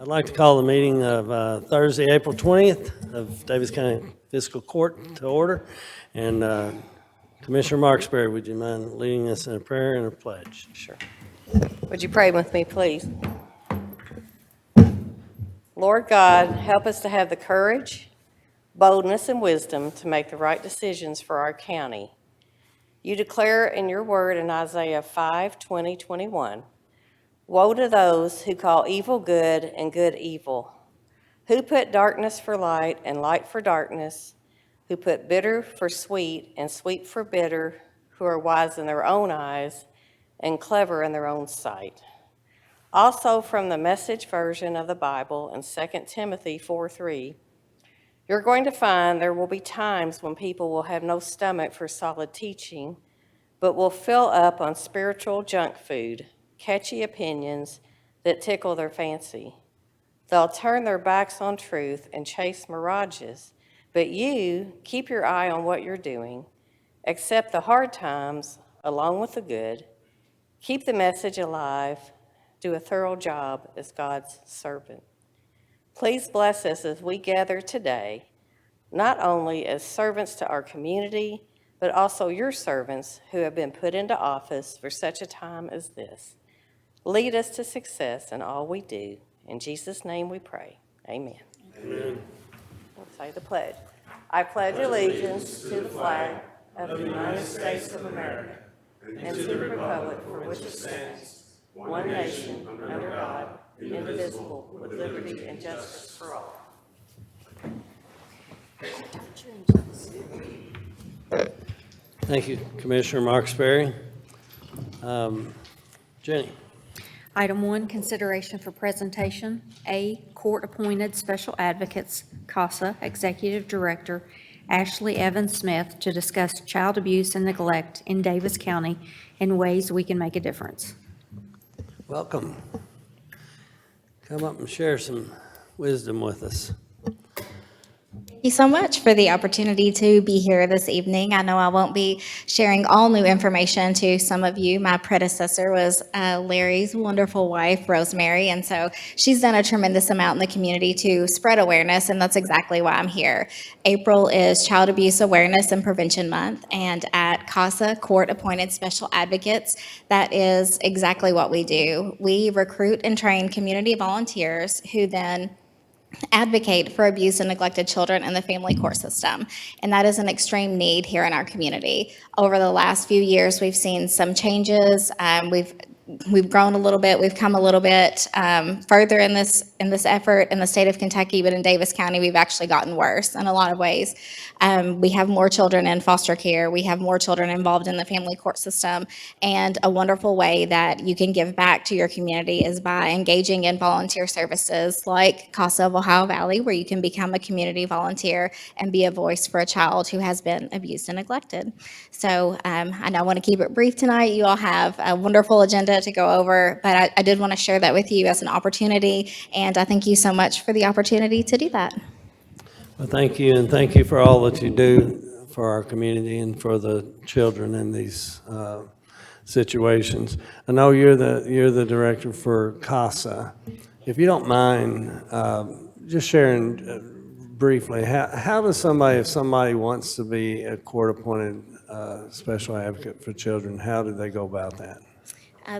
I'd like to call the meeting of Thursday, April 20th of Daviess County Fiscal Court to order. And Commissioner Marksberry, would you mind leading us in a prayer and a pledge? Sure. Would you pray with me, please? Lord God, help us to have the courage, boldness, and wisdom to make the right decisions for our county. You declare in your word in Isaiah 5:20-21, woe to those who call evil good and good evil, who put darkness for light and light for darkness, who put bitter for sweet and sweet for bitter, who are wise in their own eyes and clever in their own sight. Also from the Message version of the Bible in 2 Timothy 4:3, you're going to find there will be times when people will have no stomach for solid teaching, but will fill up on spiritual junk food, catchy opinions that tickle their fancy. They'll turn their backs on truth and chase mirages, but you keep your eye on what you're doing, accept the hard times along with the good, keep the message alive, do a thorough job as God's servant. Please bless us as we gather today, not only as servants to our community, but also your servants who have been put into office for such a time as this. Lead us to success in all we do. In Jesus' name we pray. Amen. Amen. We'll say the pledge. I pledge allegiance to the flag of the United States of America and to the republic for which it stands, one nation, under God, indivisible, with liberty and justice for all. Thank you, Commissioner Marksberry. Jenny. Item 1, consideration for presentation. A, court-appointed special advocates, CASA, Executive Director Ashley Evans Smith, to discuss child abuse and neglect in Daviess County and ways we can make a difference. Welcome. Come up and share some wisdom with us. Thank you so much for the opportunity to be here this evening. I know I won't be sharing all new information to some of you. My predecessor was Larry's wonderful wife, Rosemary, and so she's done a tremendous amount in the community to spread awareness, and that's exactly why I'm here. April is Child Abuse Awareness and Prevention Month, and at CASA, Court Appointed Special Advocates, that is exactly what we do. We recruit and train community volunteers who then advocate for abused and neglected children in the family court system. And that is an extreme need here in our community. Over the last few years, we've seen some changes. We've grown a little bit. We've come a little bit further in this effort in the state of Kentucky, but in Daviess County, we've actually gotten worse in a lot of ways. We have more children in foster care. We have more children involved in the family court system. And a wonderful way that you can give back to your community is by engaging in volunteer services like CASA of Ohio Valley, where you can become a community volunteer and be a voice for a child who has been abused and neglected. So I know I want to keep it brief tonight. You all have a wonderful agenda to go over, but I did want to share that with you as an opportunity, and I thank you so much for the opportunity to do that. Well, thank you, and thank you for all that you do for our community and for the children in these situations. I know you're the director for CASA. If you don't mind, just sharing briefly, how does somebody, if somebody wants to be a court-appointed special advocate for children, how do they go about that?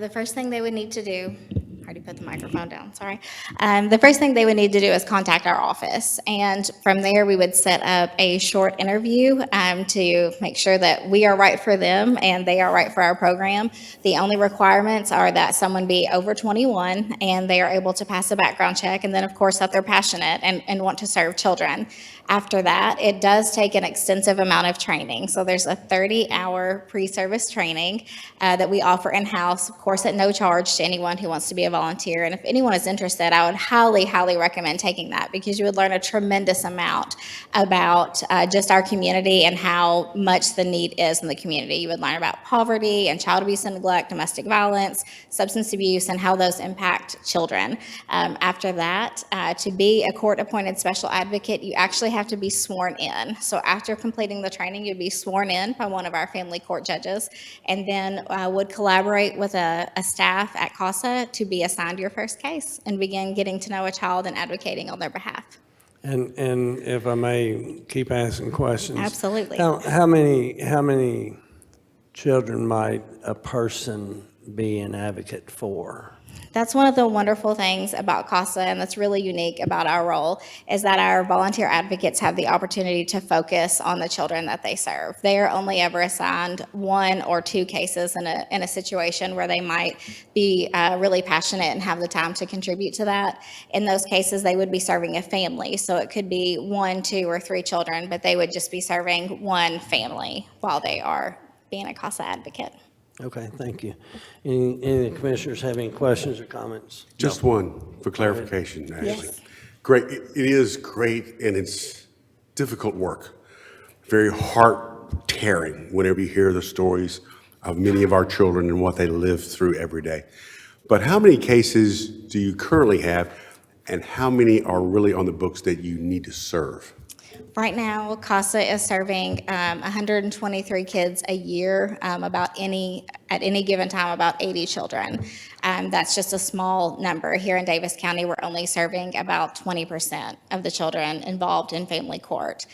The first thing they would need to do, I already put the microphone down, sorry. The first thing they would need to do is contact our office. And from there, we would set up a short interview to make sure that we are right for them and they are right for our program. The only requirements are that someone be over 21 and they are able to pass a background check, and then, of course, that they're passionate and want to serve children. After that, it does take an extensive amount of training. So there's a 30-hour pre-service training that we offer in-house, of course, at no charge to anyone who wants to be a volunteer. And if anyone is interested, I would highly, highly recommend taking that, because you would learn a tremendous amount about just our community and how much the need is in the community. You would learn about poverty and child abuse and neglect, domestic violence, substance abuse, and how those impact children. After that, to be a court-appointed special advocate, you actually have to be sworn in. So after completing the training, you'd be sworn in by one of our family court judges, and then would collaborate with a staff at CASA to be assigned your first case and begin getting to know a child and advocating on their behalf. And if I may keep asking questions. Absolutely. How many children might a person be an advocate for? That's one of the wonderful things about CASA, and that's really unique about our role, is that our volunteer advocates have the opportunity to focus on the children that they serve. They are only ever assigned 1 or 2 cases in a situation where they might be really passionate and have the time to contribute to that. In those cases, they would be serving a family, so it could be 1, 2, or 3 children, but they would just be serving one family while they are being a CASA advocate. Okay, thank you. Any of the commissioners have any questions or comments? Just one for clarification, Ashley. Yes. Great, it is great, and it's difficult work. Very heart-tearing whenever you hear the stories of many of our children and what they live through every day. But how many cases do you currently have, and how many are really on the books that you need to serve? Right now, CASA is serving 123 kids a year, at any given time, about 80 children. That's just a small number. Here in Daviess County, we're only serving about 20% of the children involved in family court.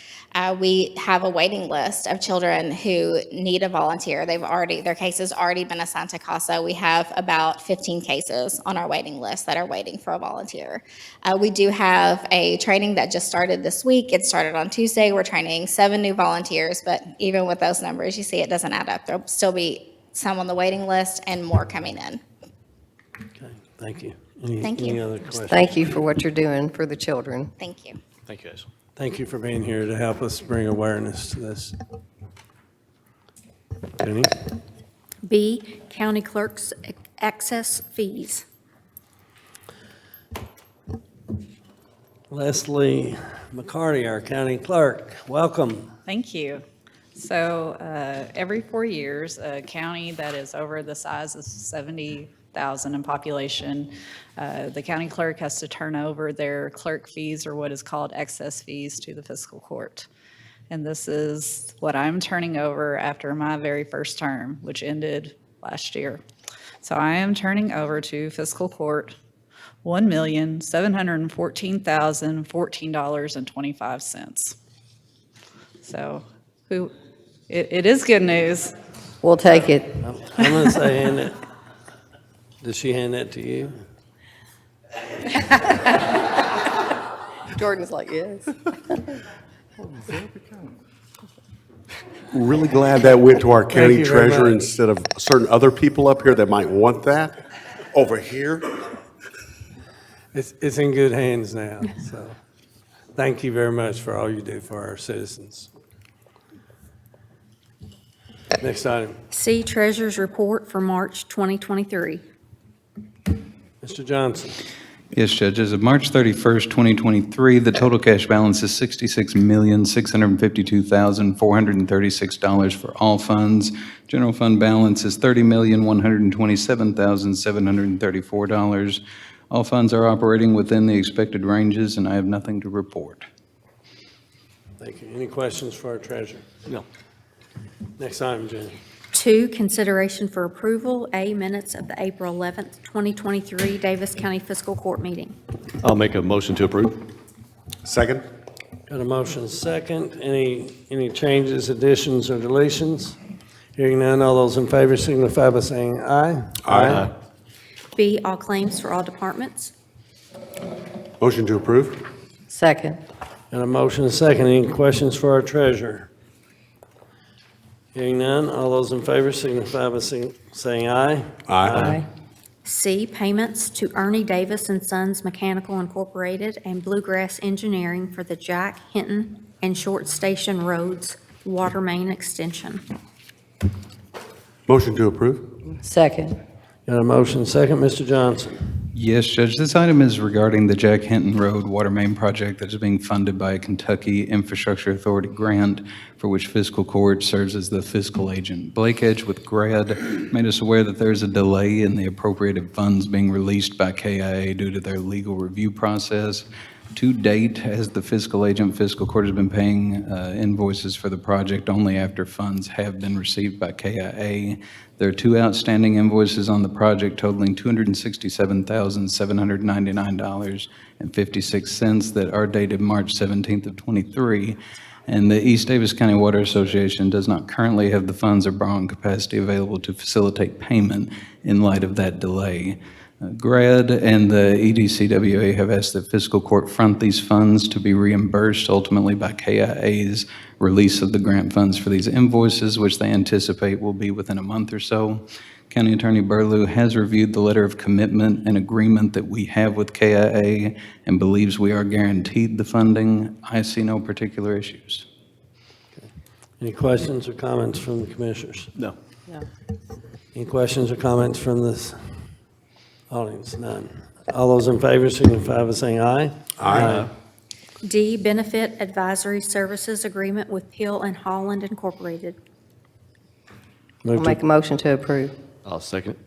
We have a waiting list of children who need a volunteer. Their case has already been assigned to CASA. We have about 15 cases on our waiting list that are waiting for a volunteer. We do have a training that just started this week. It started on Tuesday. We're training 7 new volunteers, but even with those numbers, you see it doesn't add up. There'll still be some on the waiting list and more coming in. Okay, thank you. Thank you. Any other questions? Thank you for what you're doing for the children. Thank you. Thank you, guys. Thank you for being here to help us bring awareness to this. Jenny? B, county clerk's excess fees. Leslie McCarty, our county clerk, welcome. Thank you. So every 4 years, a county that is over the size of 70,000 in population, the county clerk has to turn over their clerk fees, or what is called excess fees, to the fiscal court. And this is what I'm turning over after my very first term, which ended last year. So I am turning over to fiscal court $1,714,014.25. So it is good news. We'll take it. I'm going to say hand it. Did she hand that to you? Jordan's like, yes. Really glad that went to our county you very treasurer much. instead of certain other people up here that might want that over here. It's in good hands now, so thank you very much for all you do for our citizens. Next item, C, treasurer's report for March 2023. Mr. Johnson. Yes, Judge. As of March 31st, 2023, the total cash balance is $66,652,436 for all funds. General fund balance is $30,127,734. All funds are operating within the expected ranges, and I have nothing to report. Thank you. Any questions for our treasurer? No. Next item, Jenny. 2, consideration for approval, A, minutes of the April 11th, 2023 Daviess County Fiscal Court meeting. I'll make a motion to approve. Second? Got a motion second. Any changes, additions, or deletions? Hearing none, all those in favor signify by saying aye. Aye. B, all claims for all departments. Motion to approve? Second. Got a motion second. Any questions for our treasurer? Hearing none, all those in favor signify by saying aye. Aye. C, payments to Ernie Davis and Sons Mechanical Incorporated and Bluegrass Engineering for the Jack Hinton and Short Station Roads water main extension. Motion to approve? Second. Got a motion second. Mr. Johnson. Yes, Judge. This item is regarding the Jack Hinton Road water main project that is being funded by a Kentucky Infrastructure Authority grant for which Fiscal Court serves as the fiscal agent. Blake Edge with GRAD made us aware that there's a delay in the appropriated funds being released by KIA due to their legal review process. To date, as the fiscal agent, Fiscal Court has been paying invoices for the project only after funds have been received by KIA. There are 2 outstanding invoices on the project totaling $267,799.56 that are dated March 17th of 23. And the East Davis County Water Association does not currently have the funds or borrowing capacity available to facilitate payment in light of that delay. GRAD and the EDCWA have asked that Fiscal Court front these funds to be reimbursed ultimately by KIA's release of the grant funds for these invoices, which they anticipate will be within a month or so. County Attorney Burlew has reviewed the letter of commitment and agreement that we have with KIA and believes we are guaranteed the funding. I see no particular issues. Any questions or comments from the commissioners? No. No. Any questions or comments from this audience? None. All those in favor signify by saying aye. Aye. D, Benefit Advisory Services Agreement with Peel and Holland Incorporated. I'll Move to- make a motion to approve. I'll second it.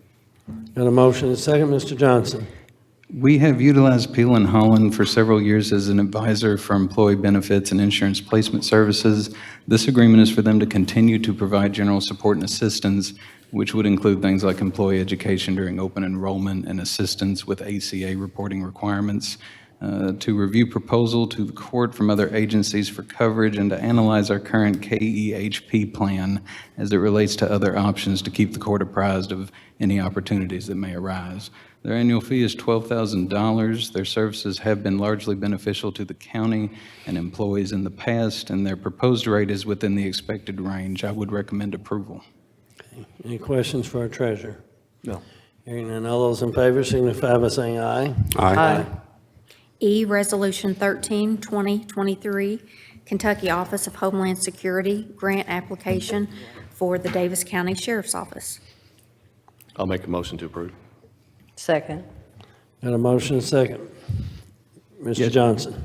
Got a motion and a second, Mr. Johnson. We have utilized Peel and Holland for several years as an advisor for employee benefits and insurance placement services. This agreement is for them to continue to provide general support and assistance, which would include things like employee education during open enrollment and assistance with ACA reporting requirements, to review proposal to the court from other agencies for coverage, and to analyze our current KEHP plan as it relates to other options to keep the court apprised of any opportunities that may arise. Their annual fee is $12,000. Their services have been largely beneficial to the county and employees in the past, and their proposed rate is within the expected range. I would recommend approval. Any questions for our treasurer? No. Hearing none, all those in favor signify by saying aye. Aye. E, Resolution 13, 2023, Kentucky Office of Homeland Security Grant Application for the Davis County Sheriff's Office. I'll make a motion to approve. Second. Got a motion and a second. Mr. Yes. Johnson.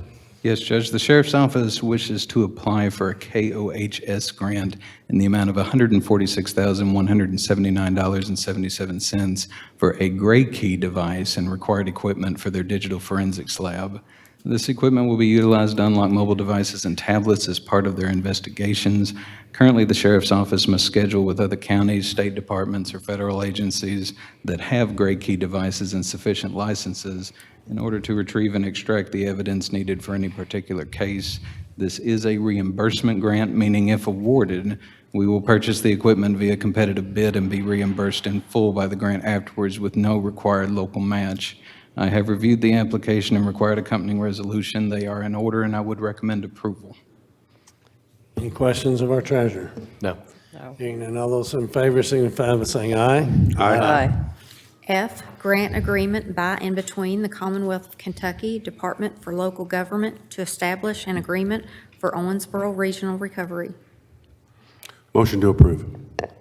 Yes, Judge, the Sheriff's Office wishes to apply for a KOHS grant in the amount of $146,179.77 for a gray key device and required equipment for their digital forensics lab. This equipment will be utilized to unlock mobile devices and tablets as part of their investigations. Currently, the Sheriff's Office must schedule with other counties, state departments, or federal agencies that have gray key devices and sufficient licenses in order to retrieve and extract the evidence needed for any particular case. This is a reimbursement grant, meaning if awarded, we will purchase the equipment via competitive bid and be reimbursed in full by the grant afterwards with no required local match. I have reviewed the application and required accompanying resolution. They are in order, and I would recommend approval. Any questions of our treasurer? No. No. Hearing none, all those in favor signify by saying aye. Aye. F, Grant Agreement by and between the Commonwealth of Kentucky Department for Local Government to establish an agreement for Owensboro Regional Recovery. Motion to approve.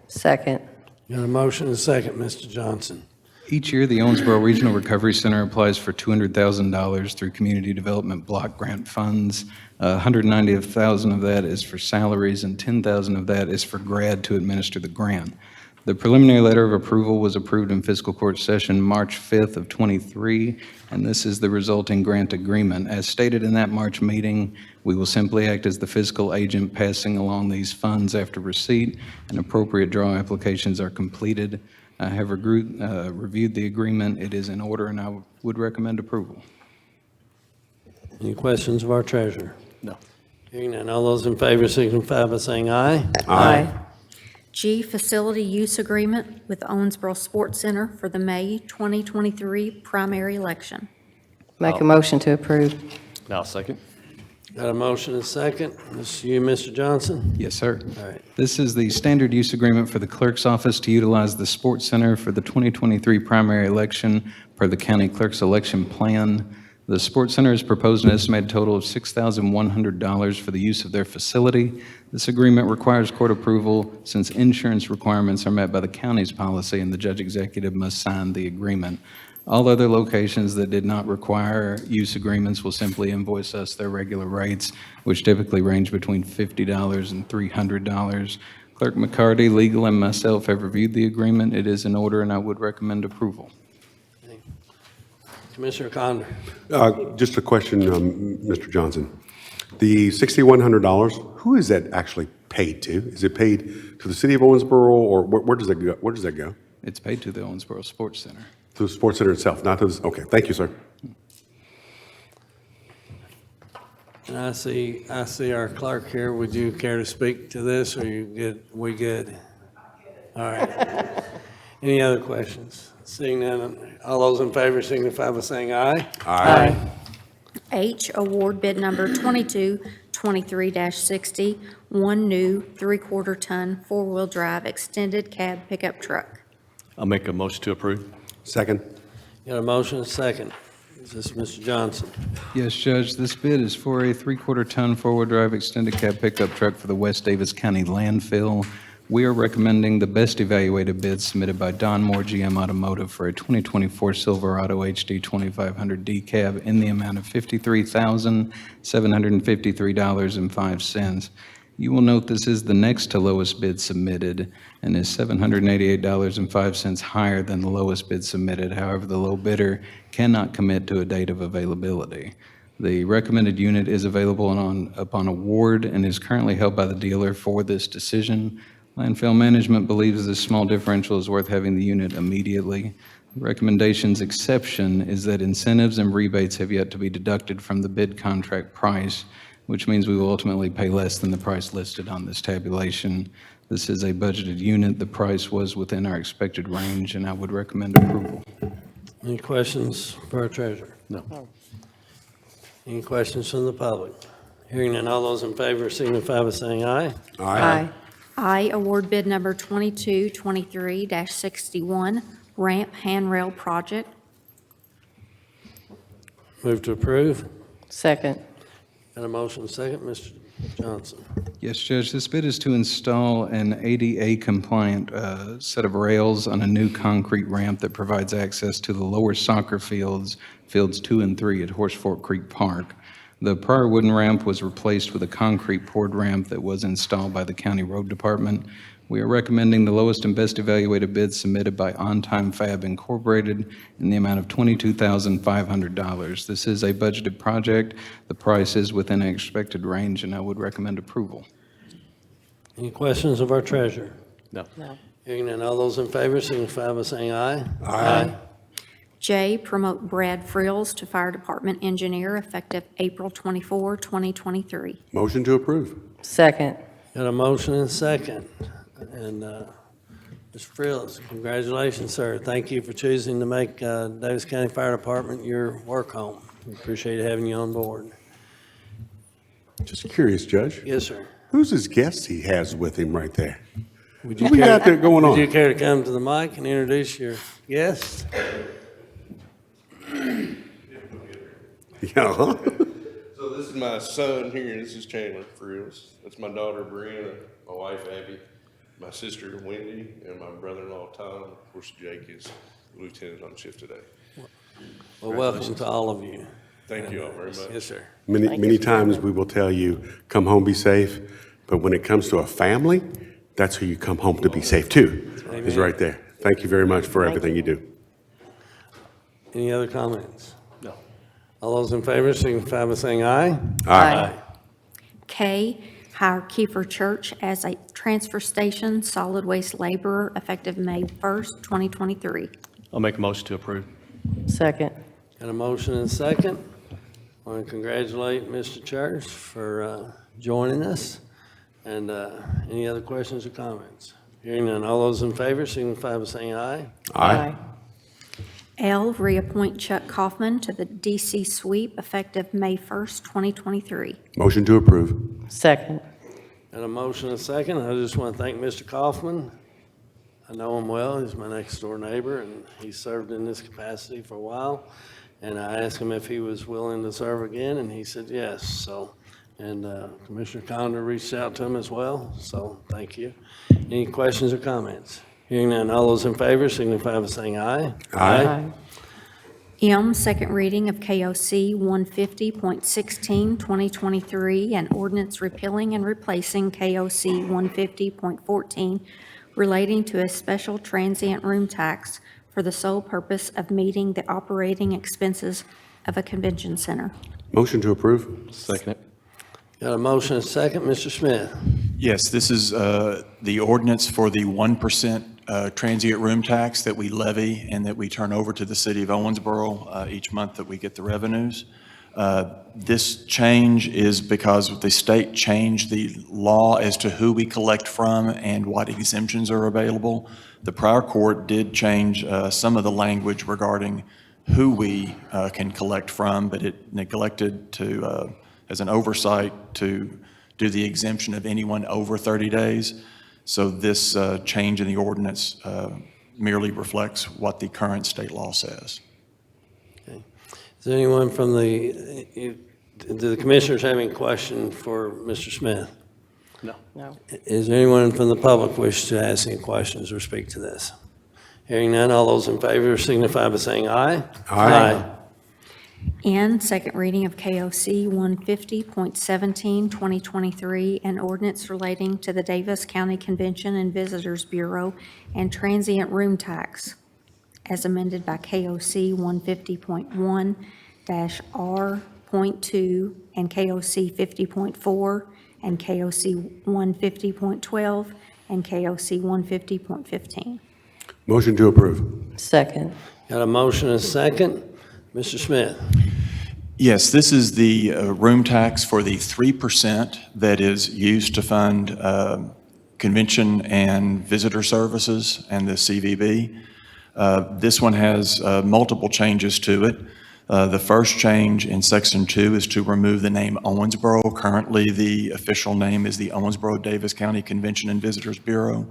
Second. Got a motion and a second, Mr. Johnson. Each year, the Owensboro Regional Recovery Center applies for $200,000 through Community Development Block Grant funds. $190,000 of that is for salaries, and $10,000 of that is for GRAD to administer the grant. The preliminary letter of approval was approved in fiscal court session March 5th of 23, and this is the resulting grant agreement. As stated in that March meeting, we will simply act as the fiscal agent, passing along these funds after receipt and appropriate draw applications are completed. I have reviewed the agreement. It is in order, and I would recommend approval. Any questions of our treasurer? No. Hearing none, all those in favor signify by saying aye. Aye. G, Facility Use Agreement with Owensboro Sports Center for the May 2023 primary election. Make a motion to approve. Now second. Got a motion and a second. This is you, Mr. Johnson? Yes, sir. All right. This is the standard use agreement for the clerk's office to utilize the sports center for the 2023 primary election per the county clerk's election plan. The sports center has proposed an estimated total of $6,100 for the use of their facility. This agreement requires court approval since insurance requirements are met by the county's policy, and the judge executive must sign the agreement. All other locations that did not require use agreements will simply invoice us their regular rates, which typically range between $50 and $300. Clerk McCarty, legal, and myself have reviewed the agreement. It is in order, and I would recommend approval. Commissioner Condon. Just a question, Mr. Johnson. The $6,100, who is that actually paid to? Is it paid to the city of Owensboro, or where does that go? Where does that go? It's paid to the Owensboro Sports Center. To the sports center itself, not to the, okay, thank you, sir. And I see our clerk here. Would you care to speak to this, or we good? All right. Any other questions? Seeing none, all those in favor signify by saying aye. Aye. H, award bid number 2223-60, one new 3/4-ton four-wheel drive extended cab pickup truck. I'll make a motion to approve. Second. Got a motion, a second. Is this Mr. Johnson? Yes, Judge, this bid is for a 3/4-ton four-wheel drive extended cab pickup truck for the West Davis County landfill. We are recommending the best evaluated bid submitted by Don Moore GM Automotive for a 2024 Silverado HD 2500D cab in the amount of $53,753.05. You will note this is the next to lowest bid submitted and is $788.05 higher than the lowest bid submitted. However, the low bidder cannot commit to a date of availability. The recommended unit is available upon award and is currently held by the dealer for this decision. Landfill management believes this small differential is worth having the unit immediately. The recommendation's exception is that incentives and rebates have yet to be deducted from the bid contract price, which means we will ultimately pay less than the price listed on this tabulation. This is a budgeted unit. The price was within our expected range, and I would recommend approval. Any questions for our treasurer? No. Any questions from the public? Hearing none, all those in favor signify by saying aye. Aye. I, award bid number 2223-61, ramp handrail project. Move to approve. Second. Got a motion, second. Mr. Johnson. Yes, Judge, this bid is to install an ADA-compliant set of rails on a new concrete ramp that provides access to the lower soccer fields 2 and 3 at Horse Fork Creek Park. The prior wooden ramp was replaced with a concrete poured ramp that was installed by the County Road Department. We are recommending the lowest and best evaluated bid submitted by On Time Fab Incorporated in the amount of $22,500. This is a budgeted project. The price is within an expected range, and I would recommend approval. Any questions of our treasurer? No. No. Hearing none, all those in favor signify by saying aye. Aye. J, promote Brad Frills to Fire Department Engineer effective April 24, 2023. Motion to approve. Second. Got a motion and a second. And Mr. Frills, congratulations, sir. Thank you for choosing to make Davis County Fire Department your work home. We appreciate having you on board. Just curious, Judge. Yes, sir. Who's his guest he has with him right there? Would What we got there going Would you on? care to come to the mic and introduce your guest? Yeah. So this is my son here, this is Chandler Frills. That's my daughter Brianna, my wife Abby, my sister Wendy, and my brother-in-law Tom. Of course, Jake is lieutenant on shift today. Well, welcome to all of you. Thank you all very much. Yes, sir. Many times we will tell you, come home, be safe. But when it comes to a family, that's who you come home to be safe too, is right there. Thank you very much for everything you do. Any other comments? No. All those in favor signify by saying aye. Aye. K, hire Kiefer Church as a transfer station solid waste laborer effective May 1st, 2023. I'll make a motion to approve. Second. Got a motion and a second. I want to congratulate Mr. Church for joining us. And any other questions or comments? Hearing none, all those in favor signify by saying aye. Aye. L, reappoint Chuck Kaufman to the DC sweep effective May 1st, 2023. Motion to approve. Second. Got a motion and a second. I just want to thank Mr. Kaufman. I know him well. He's my next door neighbor, and he served in this capacity for a while. And I asked him if he was willing to serve again, and he said yes. So, and Commissioner Condon reached out to him as well. So, thank you. Any questions or comments? Hearing none, all those in favor signify by saying aye. Aye. M, second reading of KOC 150.16, 2023, an ordinance repealing and replacing KOC 150.14 relating to a special transient room tax for the sole purpose of meeting the operating expenses of a convention center. Motion to approve? Second it. Got a motion and a second. Mr. Smith? Yes, this is the ordinance for the 1% transient room tax that we levy and that we turn over to the city of Owensboro each month that we get the revenues. This change is because the state changed the law as to who we collect from and what exemptions are available. The prior court did change some of the language regarding who we can collect from, but it neglected to, as an oversight, to do the exemption of anyone over 30 days. So this change in the ordinance merely reflects what the current state law says. Is there anyone from do the commissioners have any question for Mr. Smith? No. No. Is there anyone from the public wish to ask any questions or speak to this? Hearing none, all those in favor signify by saying aye. Aye. N, second reading of KOC 150.17, 2023, an ordinance relating to the Daviess County Convention and Visitors Bureau and transient room tax, as amended by KOC 150.1-R.2 and KOC 50.4 and KOC 150.12 and KOC 150.15. Motion to approve? Second. Got a motion and a second. Mr. Smith? Yes, this is the room tax for the 3% that is used to fund convention and visitor services and the CVB. This one has multiple changes to it. The first change in Section 2 is to remove the name Owensboro. Currently, the official name is the Owensboro-Daviess County Convention and Visitors Bureau.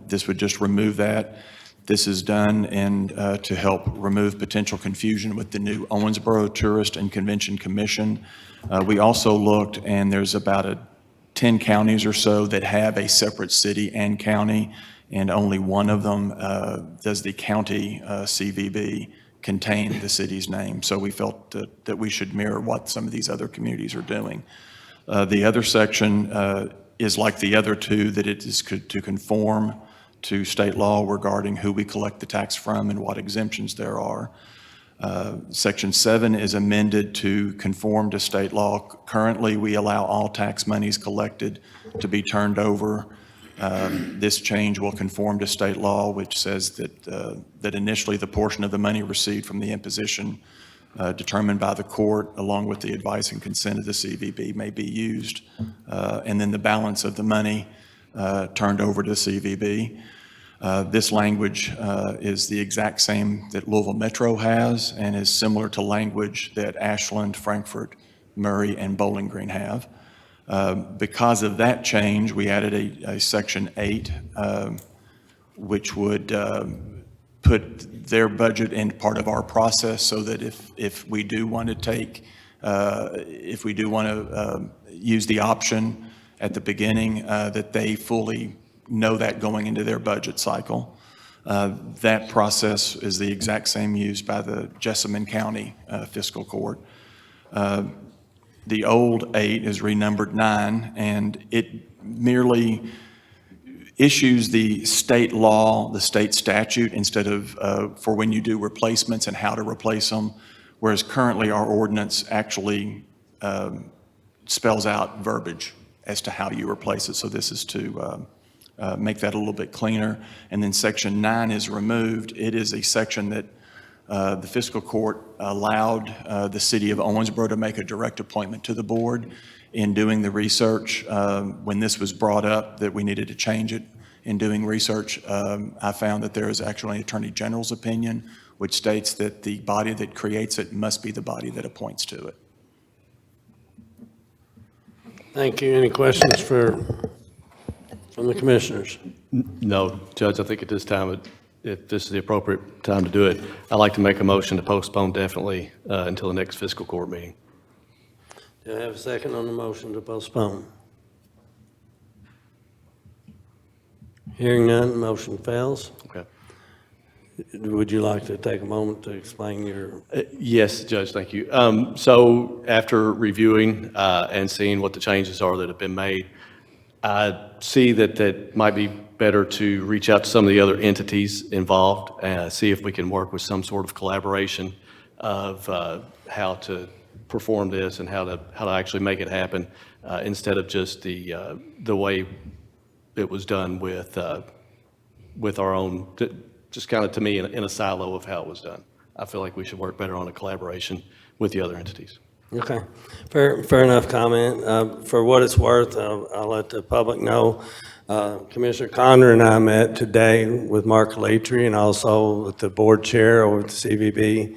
This would just remove that. This is done to help remove potential confusion with the new Owensboro Tourist and Convention Commission. We also looked, and there's about 10 counties or so that have a separate city and county, and only one of them does the county CVB contain the city's name. So we felt that we should mirror what some of these other communities are doing. The other section is like the other two, that it is to conform to state law regarding who we collect the tax from and what exemptions there are. Section 7 is amended to conform to state law. Currently, we allow all tax monies collected to be turned over. This change will conform to state law, which says that initially the portion of the money received from the imposition determined by the court, along with the advice and consent of the CVB, may be used, and then the balance of the money turned over to the CVB. This language is the exact same that Louisville Metro has and is similar to language that Ashland, Frankfort, Murray, and Bowling Green have. Because of that change, we added a Section 8, which would put their budget in part of our process, so that if we do want to use the option at the beginning, that they fully know that going into their budget cycle. That process is the exact same used by the Jessamine County Fiscal Court. The old 8 is renumbered 9, and it merely issues the state law, the state statute, instead of for when you do replacements and how to replace them, whereas currently our ordinance actually spells out verbiage as to how you replace it. So this is to make that a little bit cleaner. And then Section 9 is removed. It is a section that the fiscal court allowed the city of Owensboro to make a direct appointment to the board. In doing the research, when this was brought up that we needed to change it, in doing research, I found that there is actually an Attorney General's opinion, which states that the body that creates it must be the body that appoints to it. Thank you. Any questions from the commissioners? No, Judge, I think at this time, if this is the appropriate time to do it, I'd like to make a motion to postpone definitely until the next fiscal court meeting. Do I have a second on the motion to postpone? Hearing none, motion fails. Okay. Would you like to take a moment to explain your? Yes, Judge, thank you. So after reviewing and seeing what the changes are that have been made, I see that it might be better to reach out to some of the other entities involved and see if we can work with some sort of collaboration of how to perform this and how to actually make it happen instead of just the way it was done with our own, just kind of to me in a silo of how it was done. I feel like we should work better on a collaboration with the other entities. Okay, fair enough comment. For what it's worth, I'll let the public know. Commissioner Conder and I met today with Mark Latry and also with the board chair over at the CVB,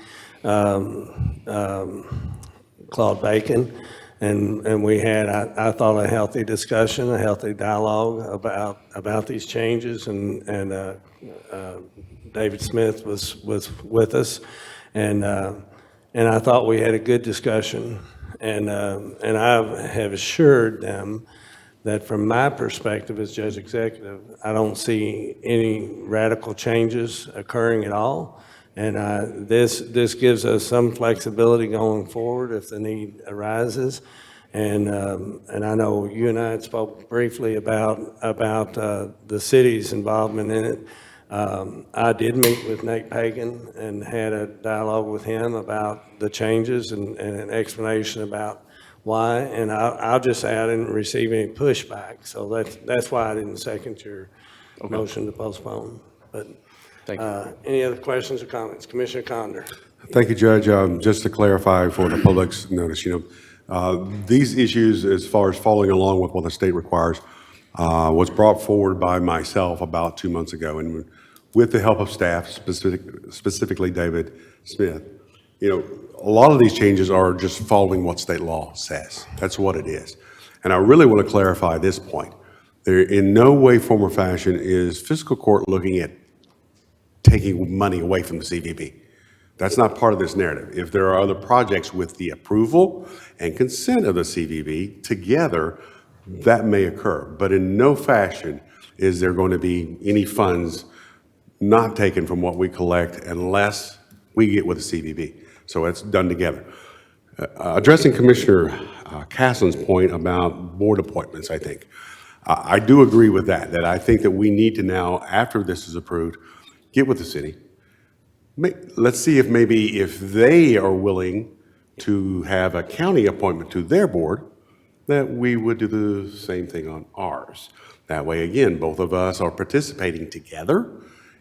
Claude Bacon. And we had, I thought, a healthy discussion, a healthy dialogue about these changes. And David Smith was with us. And I thought we had a good discussion. And I have assured them that from my perspective as judge executive, I don't see any radical changes occurring at all. And this gives us some flexibility going forward if the need arises. And I know you and I had spoke briefly about the city's involvement in it. I did meet with Nate Pagan and had a dialogue with him about the changes and an explanation about why. And I'll just say I didn't receive any pushback, so that's why I didn't second your motion to postpone. But Thank you. any other questions or comments? Commissioner Conder. Thank you, Judge. Just to clarify for the public's notice, these issues, as far as following along with what the state requires, was brought forward by myself about 2 months ago, and with the help of staff, specifically David Smith. A lot of these changes are just following what state law says. That's what it is. And I really want to clarify this point. There, in no way, form, or fashion is fiscal court looking at taking money away from the CVB. That's not part of this narrative. If there are other projects with the approval and consent of the CVB together, that may occur. But in no fashion is there going to be any funds not taken from what we collect unless we get with the CVB. So it's done together. Addressing Commissioner Castle's point about board appointments, I think. I do agree with that I think that we need to now, after this is approved, get with the city. Let's see if they are willing to have a county appointment to their board, that we would do the same thing on ours. That way, again, both of us are participating together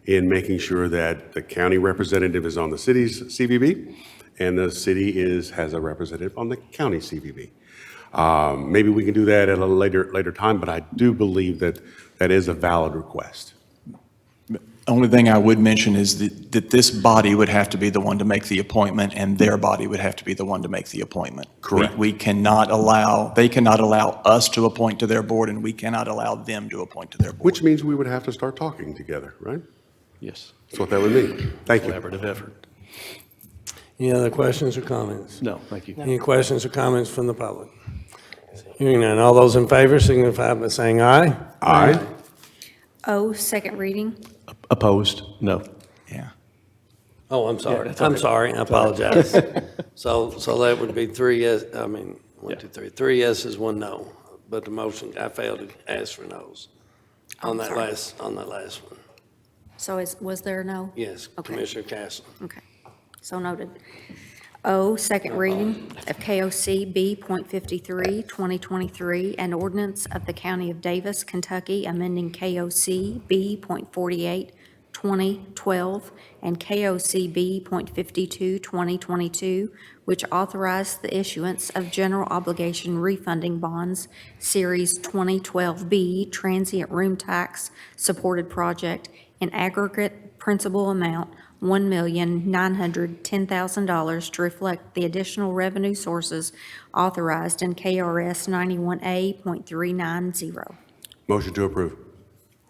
in making sure that the county representative is on the city's CVB and the city has a representative on the county CVB. Maybe we can do that at a later time, but I do believe that that is a valid request. Only thing I would mention is that this body would have to be the one to make the appointment, and their body would have to be the one to make the appointment. Correct. They cannot allow us to appoint to their board, and we cannot allow them to appoint to their board. Which means we would have to start talking together, right? Yes. That's what that would mean. Thank you. Collaborative effort. Any other questions or comments? No, thank you. Any questions or comments from the public? Hearing none, all those in favor signify by saying aye. Aye. O, second reading. Opposed? No. Yeah. Oh, I'm sorry. that's I'm okay. sorry. I apologize. So that would be three yes, one, two, three. 3 yeses, 1 no. But the motion, I failed to ask for no's on that sorry. last one. So was there a no? Yes, Okay. Commissioner Castle. Okay, so noted. O, second reading of KOC B.53, 2023, an ordinance of the County of Daviess, Kentucky, amending KOC B.48, 2012, and KOC B.52, 2022, which authorized the issuance of general obligation refunding bonds, Series 2012B, transient room tax supported project, in aggregate principal amount $1,910,000 to reflect the additional revenue sources authorized in KRS 91A.390. Motion to approve.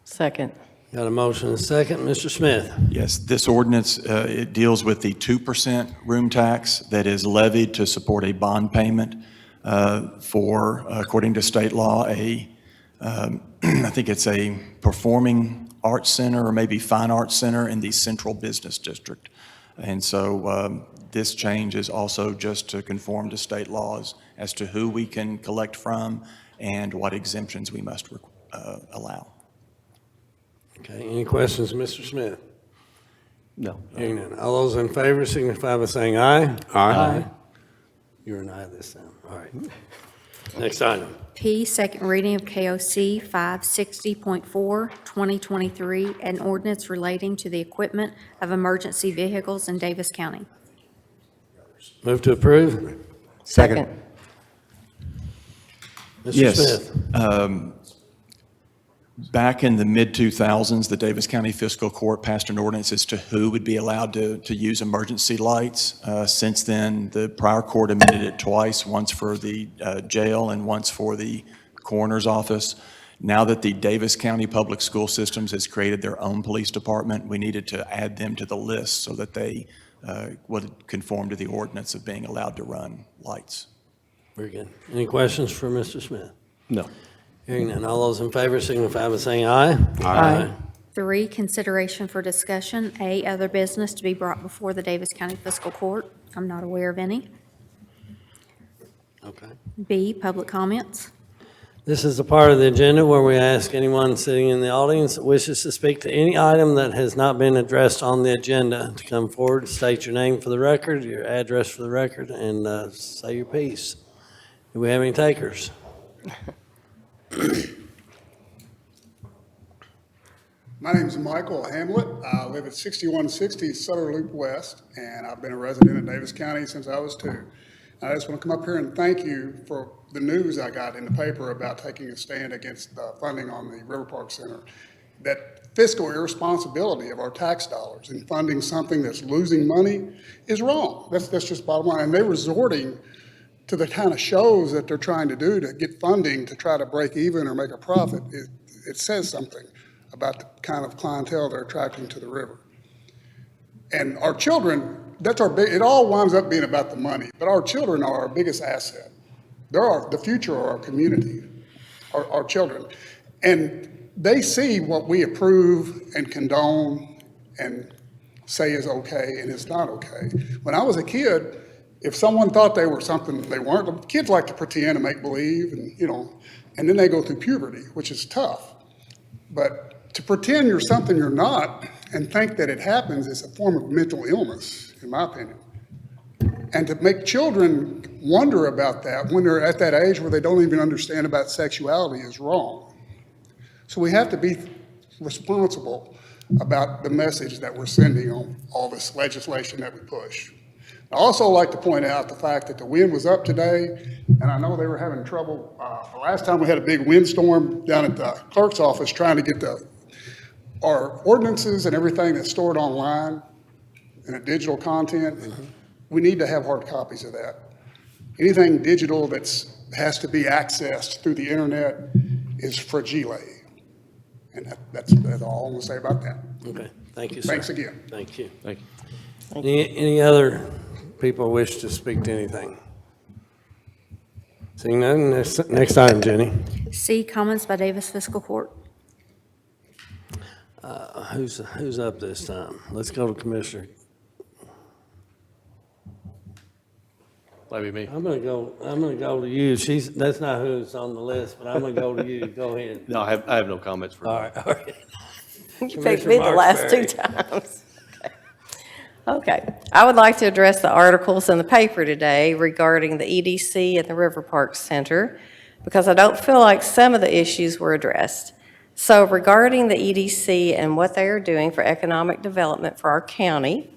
Second. Got a motion and a second. Mr. Smith. Yes, this ordinance, it deals with the 2% room tax that is levied to support a bond payment for, according to state law, I think it's a performing arts center or maybe fine arts center in the central business district. And so this change is also just to conform to state laws as to who we can collect from and what exemptions we must allow. Okay, any questions, Mr. Smith? No. Hearing none. All those in favor signify by saying aye. Aye. You're an aye this time. All right. Next item. P, second reading of KOC 560.4, 2023, an ordinance relating to the equipment of emergency vehicles in Davis County. Move to approve. Second. Mr. Yes. Smith. Back in the mid-2000s, the Davis County Fiscal Court passed an ordinance as to who would be allowed to use emergency lights. Since then, the prior court amended it twice, once for the jail and once for the coroner's office. Now that the Davis County Public School Systems has created their own police department, we needed to add them to the list so that they would conform to the ordinance of being allowed to run lights. Very good. Any questions for Mr. Smith? No. Hearing none. All those in favor signify by saying aye. Aye. 3, consideration for discussion, A, other business to be brought before the Davis County Fiscal Court. I'm not aware of any. Okay. B, public comments. This is the part of the agenda where we ask anyone sitting in the audience that wishes to speak to any item that has not been addressed on the agenda to come forward, state your name for the record, your address for the record, and say your piece. Do we have any takers? My name is Michael Hamlet. I live at 6160 Sutter Loop West, and I've been a resident of Davis County since I was 2. I just want to come up here and thank you for the news I got in the paper about taking a stand against the funding on the River Park Center. That fiscal irresponsibility of our tax dollars in funding something that's losing money is wrong. That's just bottom line. And they're resorting to the kind of shows that they're trying to do to get funding to try to break even or make a profit. It says something about the kind of clientele they're attracting to the river. And our children, it all winds up being about the money, but our children are our biggest asset. They're the future of our community, our children. And they see what we approve and condone and say is okay and is not okay. When I was a kid, if someone thought they were something they weren't, kids like to pretend and make believe, and then they go through puberty, which is tough. But to pretend you're something you're not and think that it happens is a form of mental illness, in my opinion. And to make children wonder about that when they're at that age where they don't even understand about sexuality is wrong. So we have to be responsible about the message that we're sending on all this legislation that we push. I also like to point out the fact that the wind was up today, and I know they were having trouble. The last time we had a big windstorm down at the clerk's office trying to get our ordinances and everything that's stored online in a digital content. Mm-hmm. We need to have hard copies of that. Anything digital that has to be accessed through the internet is fragile. And that's all I'm going to say about that. Okay, thank you, sir. Thanks again. Thank you. Thank you. Any other people wish to speak to anything? Seeing none, next item, Jenny. C, comments by Davis Fiscal Court. Who's up this time? Let's go to Commissioner. Maybe me. I'm gonna go to you. That's not who's on the list, but I'm gonna go to you. Go ahead. No, I have no comments for All right. You picked me the last 2 times. Okay. I would like to address the articles in the paper today regarding the EDC and the River Park Center because I don't feel like some of the issues were addressed. So regarding the EDC and what they are doing for economic development for our county,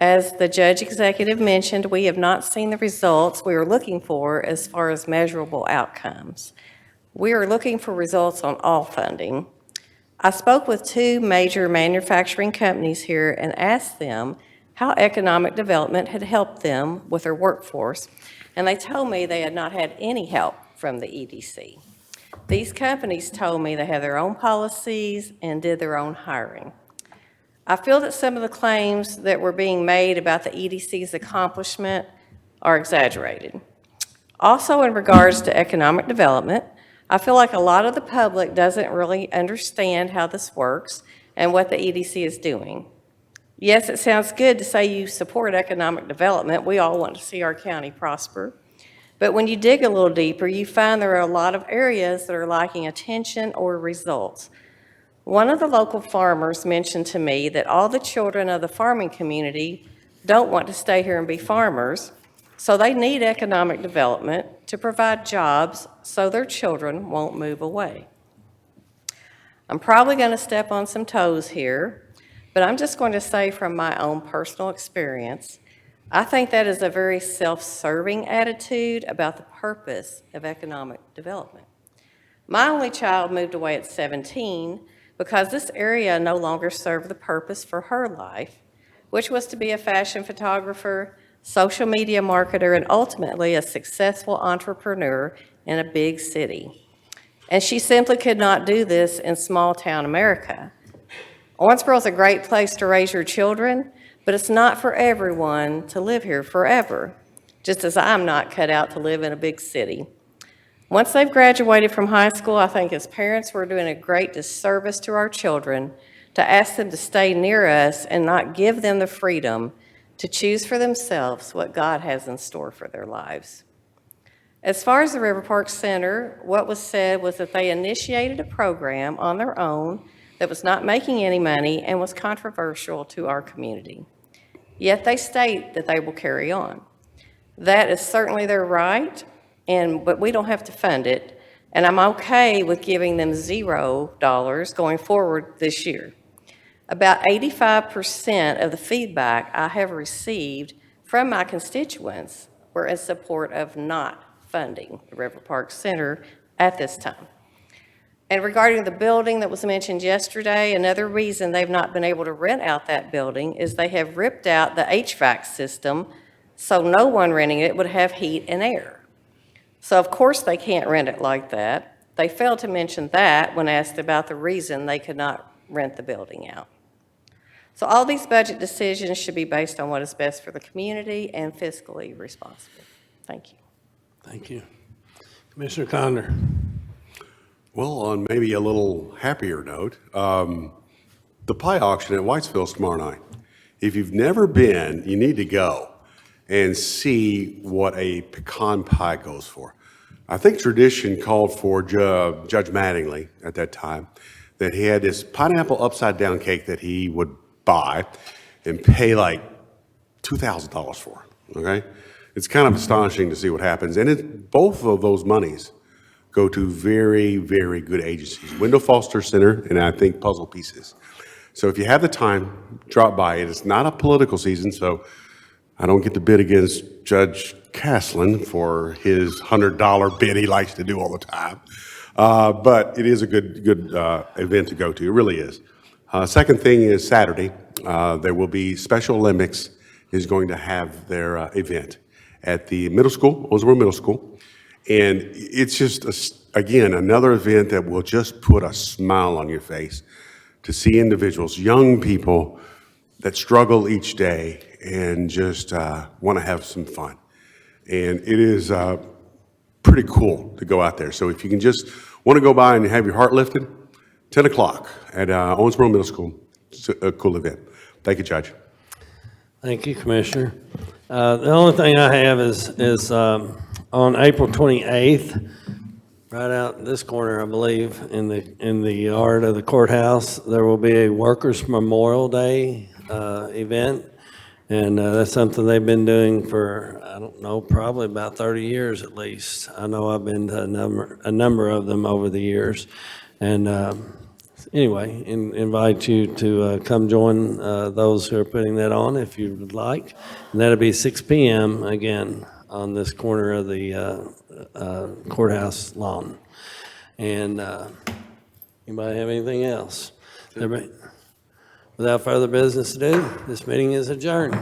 as the judge executive mentioned, we have not seen the results we are looking for as far as measurable outcomes. We are looking for results on all funding. I spoke with 2 major manufacturing companies here and asked them how economic development had helped them with their workforce, and they told me they had not had any help from the EDC. These companies told me they have their own policies and did their own hiring. I feel that some of the claims that were being made about the EDC's accomplishment are exaggerated. Also, in regards to economic development, I feel like a lot of the public doesn't really understand how this works and what the EDC is doing. Yes, it sounds good to say you support economic development. We all want to see our county prosper. But when you dig a little deeper, you find there are a lot of areas that are lacking attention or results. One of the local farmers mentioned to me that all the children of the farming community don't want to stay here and be farmers, so they need economic development to provide jobs so their children won't move away. I'm probably going to step on some toes here, but I'm just going to say from my own personal experience, I think that is a very self-serving attitude about the purpose of economic development. My only child moved away at 17 because this area no longer served the purpose for her life, which was to be a fashion photographer, social media marketer, and ultimately a successful entrepreneur in a big city. And she simply could not do this in small town America. Owensboro is a great place to raise your children, but it's not for everyone to live here forever, just as I'm not cut out to live in a big city. Once they've graduated from high school, I think as parents we're doing a great disservice to our children to ask them to stay near us and not give them the freedom to choose for themselves what God has in store for their lives. As far as the River Park Center, what was said was that they initiated a program on their own that was not making any money and was controversial to our community. Yet they state that they will carry on. That is certainly their right, but we don't have to fund it, and I'm okay with giving them $0 going forward this year. About 85% of the feedback I have received from my constituents were in support of not funding the River Park Center at this time. And regarding the building that was mentioned yesterday, another reason they've not been able to rent out that building is they have ripped out the HVAC system, so no one renting it would have heat and air. So of course they can't rent it like that. They failed to mention that when asked about the reason they could not rent the building out. So all these budget decisions should be based on what is best for the community and fiscally responsible. Thank you. Thank you. Commissioner Conder. Well, on maybe a little happier note, the pie auction at Whitesville's tomorrow night. If you've never been, you need to go and see what a pecan pie goes for. I think tradition called for Judge Mattingly at that time, that he had this pineapple upside down cake that he would buy and pay like $2,000 for, okay? It's kind of astonishing to see what happens. And both of those monies go to very, very good agencies. Wendell Foster Center, and I think Puzzle Pieces. So if you have the time, drop by. It is not a political season, so I don't get to bid against Judge Caslin for his $100 bid he likes to do all the time. But it is a good event to go to. It really is. Second thing is Saturday, there will be Special Olympics is going to have their event at the middle school, Owensboro Middle School. And it's just, again, another event that will just put a smile on your face to see individuals, young people that struggle each day and just want to have some fun. And it is pretty cool to go out there. So if you can just want to go by and have your heart lifted, 10 o'clock at Owensboro Middle School. It's a cool event. Thank you, Judge. Thank you, Commissioner. The only thing I have is on April 28th, right out this corner, I believe, in the yard of the courthouse, there will be a Workers' Memorial Day event. And that's something they've been doing for, I don't know, probably about 30 years at least. I know I've been to a number of them over the years. And anyway, invite you to come join those who are putting that on if you would like. And that'll be 6 p.m. again on this corner of the courthouse lawn. And anybody have anything else? Everybody? Without further business to do, this meeting is adjourned.